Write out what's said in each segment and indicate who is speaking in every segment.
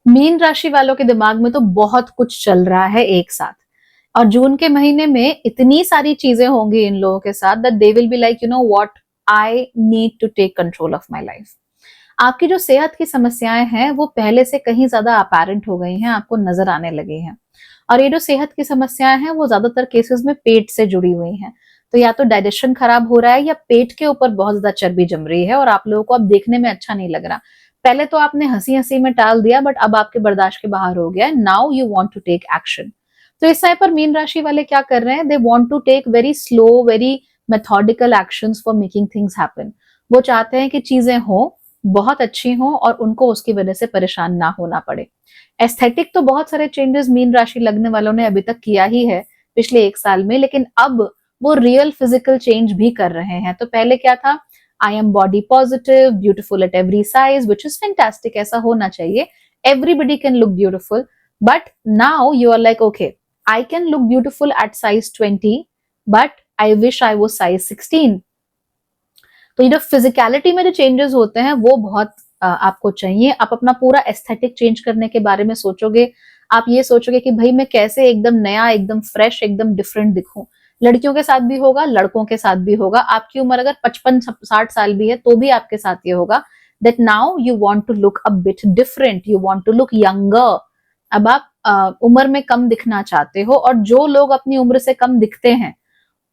Speaker 1: Mean राशि वालों के दिमाग में तो बहुत कुछ चल रहा है एक साथ, और जून के महीने में इतनी सारी चीजें होंगी इन लोगों के साथ that they will be like you know what, I need to take control of my life. आपकी जो सेहत की समस्याएं हैं वो पहले से कहीं ज्यादा अपैरेंट हो गई हैं, आपको नजर आने लगी हैं। और ये जो सेहत की समस्याएं हैं वो ज्यादातर केसेस में पेट से जुड़ी हुई हैं। तो या तो डाइजेशन खराब हो रहा है या पेट के ऊपर बहुत ज्यादा चर्बी जम रही है और आप लोगों को अब देखने में अच्छा नहीं लग रहा। पहले तो आपने हंसी हंसी में टाल दिया, बट अब आपके बर्दाश्त के बाहर हो गया है। Now you want to take action. तो इस समय पर मीन राशि वाले क्या कर रहे हैं, they want to take very slow, very methodical actions for making things happen. वो चाहते हैं कि चीजें हो, बहुत अच्छी हो, और उनको उसकी वजह से परेशान ना होना पड़े। एस्थेटिक तो बहुत सारे चेंजेस मीन राशि लगने वालों ने अभी तक किया ही है पिछले एक साल में, लेकिन अब वो रियल फिजिकल चेंज भी कर रहे हैं। तो पहले क्या था, I am body positive, beautiful at every size, which is fantastic, ऐसा होना चाहिए। Everybody can look beautiful, but now you are like okay, I can look beautiful at size 20, but I wish I was size 16। तो ये जो physicality में जो changes होते हैं वो बहुत आपको चाहिए। आप अपना पूरा एस्थेटिक चेंज करने के बारे में सोचोगे, आप ये सोचोगे कि भाई मैं कैसे एकदम नया, एकदम फ्रेश, एकदम डिफरेंट दिखूं। लड़कियों के साथ भी होगा, लड़कों के साथ भी होगा। आपकी उम्र अगर 55-60 साल भी है तो भी आपके साथ ये होगा that now you want to look a bit different, you want to look younger. अब आप उम्र में कम दिखना चाहते हो, और जो लोग अपनी उम्र से कम दिखते हैं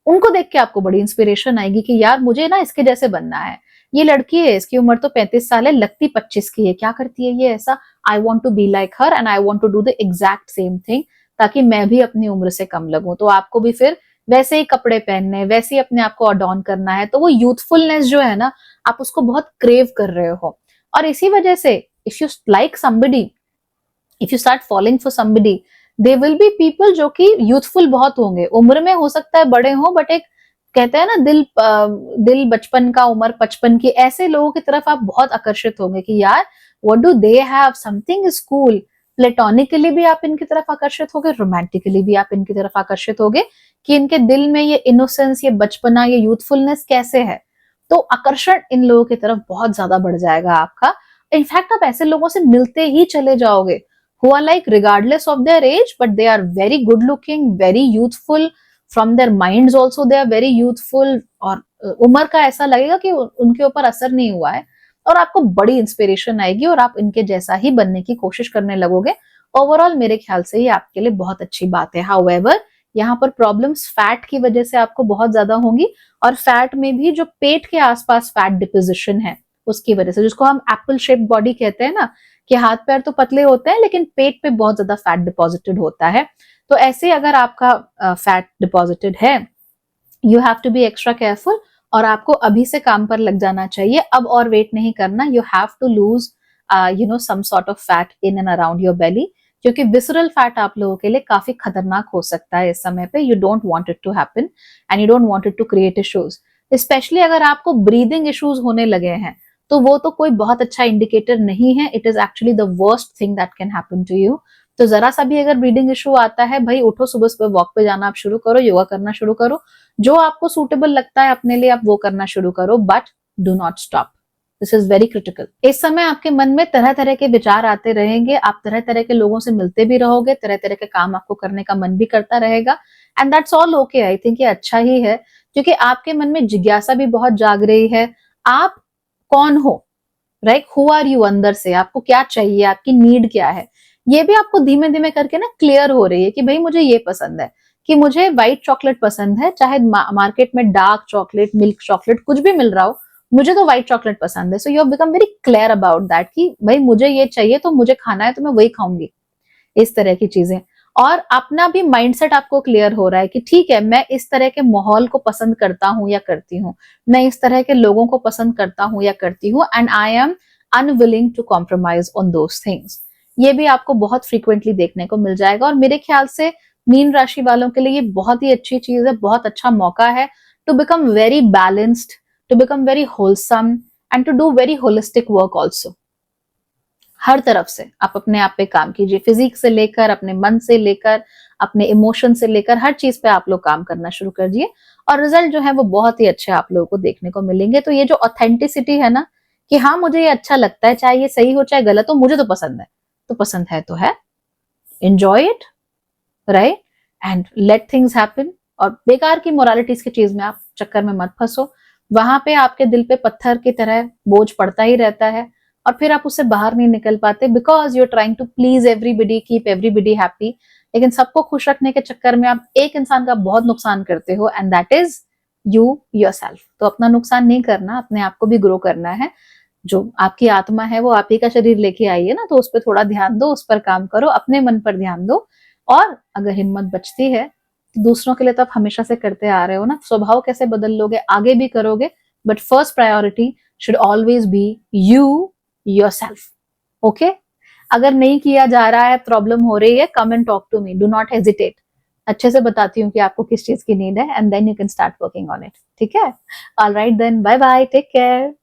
Speaker 1: उनको देख के आपको बड़ी इंस्पिरेशन आएगी कि यार मुझे ना इसके जैसे बनना है। ये लड़की है, इसकी उम्र तो 35 साल है, लगती 25 की है, क्या करती है ये ऐसा, I want to be like her and I want to do the exact same thing, ताकि मैं भी अपनी उम्र से कम लगूं। तो आपको भी फिर वैसे ही कपड़े पहनने, वैसे ही अपने आप को अडॉर्न करना है। तो वो यूथफुलनेस जो है ना, आप उसको बहुत क्रेव कर रहे हो। और इसी वजह से if you like somebody, if you start following for somebody, they will be people जो कि यूथफुल बहुत होंगे। उम्र में हो सकता है बड़े हो, बट एक कहते हैं ना दिल बचपन का, उम्र 55 की, ऐसे लोगों की तरफ आप बहुत आकर्षित होंगे कि यार what do they have, something is cool. Platonically भी आप इनकी तरफ आकर्षित होगे, रोमांटिकली भी आप इनकी तरफ आकर्षित होगे कि इनके दिल में ये इनोसेंस, ये बचपना, ये यूथफुलनेस कैसे है। तो आकर्षण इन लोगों की तरफ बहुत ज्यादा बढ़ जाएगा आपका। इनफैक्ट आप ऐसे लोगों से मिलते ही चले जाओगे who are like regardless of their age, but they are very good looking, very youthful, from their minds also they are very youthful, और उम्र का ऐसा लगेगा कि उनके ऊपर असर नहीं हुआ है, और आपको बड़ी इंस्पिरेशन आएगी और आप इनके जैसा ही बनने की कोशिश करने लगोगे। ओवरऑल मेरे ख्याल से ये आपके लिए बहुत अच्छी बात है। हाउएवर, यहाँ पर प्रॉब्लम्स फैट की वजह से आपको बहुत ज्यादा होंगी, और फैट में भी जो पेट के आसपास फैट डिपोजिशन है उसकी वजह से, जिसको हम एप्पल शेप बॉडी कहते हैं ना, कि हाथ पैर तो पतले होते हैं लेकिन पेट पे बहुत ज्यादा फैट डिपॉजिटेड होता है। तो ऐसे अगर आपका फैट डिपॉजिटेड है, you have to be extra careful, और आपको अभी से काम पर लग जाना चाहिए। अब और वेट नहीं करना, you have to lose some sort of fat in and around your belly, क्योंकि विसरल फैट आप लोगों के लिए काफी खतरनाक हो सकता है इस समय पे। You don't want it to happen and you don't want it to create issues, especially अगर आपको ब्रीदिंग इश्यूज होने लगे हैं तो वो तो कोई बहुत अच्छा इंडिकेटर नहीं है। It is actually the worst thing that can happen to you. तो जरा सा भी अगर ब्रीदिंग इशू आता है, भाई उठो, सुबह सुबह वॉक पे जाना आप शुरू करो, योगा करना शुरू करो, जो आपको सूटेबल लगता है अपने लिए आप वो करना शुरू करो, but do not stop. This is very critical. इस समय आपके मन में तरह तरह के विचार आते रहेंगे, आप तरह तरह के लोगों से मिलते भी रहोगे, तरह तरह के काम आपको करने का मन भी करता रहेगा, and that's all okay. I think ये अच्छा ही है, क्योंकि आपके मन में जिज्ञासा भी बहुत जाग रही है। आप कौन हो, राइट, हु आर यू, अंदर से आपको क्या चाहिए, आपकी नीड क्या है, ये भी आपको धीमे धीमे करके ना क्लियर हो रही है कि भाई मुझे ये पसंद है, कि मुझे व्हाइट चॉकलेट पसंद है, चाहे मार्केट में डार्क चॉकलेट, मिल्क चॉकलेट कुछ भी मिल रहा हो, मुझे तो व्हाइट चॉकलेट पसंद है। So you have become very clear about that कि भाई मुझे ये चाहिए तो मुझे खाना है तो मैं वही खाऊंगी, इस तरह की चीजें। और अपना भी माइंडसेट आपको क्लियर हो रहा है कि ठीक है, मैं इस तरह के माहौल को पसंद करता हूं या करती हूँ, मैं इस तरह के लोगों को पसंद करता हूं या करती हूँ, and I am unwilling to compromise on those things. ये भी आपको बहुत फ्रीक्वेंटली देखने को मिल जाएगा, और मेरे ख्याल से मीन राशि वालों के लिए ये बहुत ही अच्छी चीज है, बहुत अच्छा मौका है to become very balanced, to become very wholesome, and to do very holistic work also. हर तरफ से आप अपने आप पे काम कीजिए, फिजिक से लेकर, अपने मन से लेकर, अपने इमोशन से लेकर, हर चीज पे आप लोग काम करना शुरू कर दिए, और रिजल्ट जो है वो बहुत ही अच्छे आप लोगों को देखने को मिलेंगे। तो ये जो ऑथेंटिसिटी है ना, कि हाँ मुझे ये अच्छा लगता है, चाहे ये सही हो चाहे गलत हो, मुझे तो पसंद है, तो पसंद है तो है, enjoy it, right, and let things happen. और बेकार की मोरालिटीज की चीज में आप चक्कर में मत फंसो, वहां पे आपके दिल पे पत्थर की तरह बोझ पड़ता ही रहता है और फिर आप उससे बाहर नहीं निकल पाते, because you are trying to please everybody, keep everybody happy. लेकिन सबको खुश रखने के चक्कर में आप एक इंसान का बहुत नुकसान करते हो, and that is you yourself. तो अपना नुकसान नहीं करना, अपने आप को भी ग्रो करना है। जो आपकी आत्मा है वो आप ही का शरीर लेके आई है ना, तो उस पर थोड़ा ध्यान दो, उस पर काम करो, अपने मन पर ध्यान दो। और अगर हिम्मत बचती है तो दूसरों के लिए तो आप हमेशा से करते आ रहे हो ना, स्वभाव कैसे बदल लोगे, आगे भी करोगे, but first priority should always be you yourself. Okay, अगर नहीं किया जा रहा है, प्रॉब्लम हो रही है, come and talk to me, do not hesitate. अच्छे से बताती हूँ कि आपको किस चीज की नीड है, and then you can start working on it. ठीक है, alright then, bye bye, take care.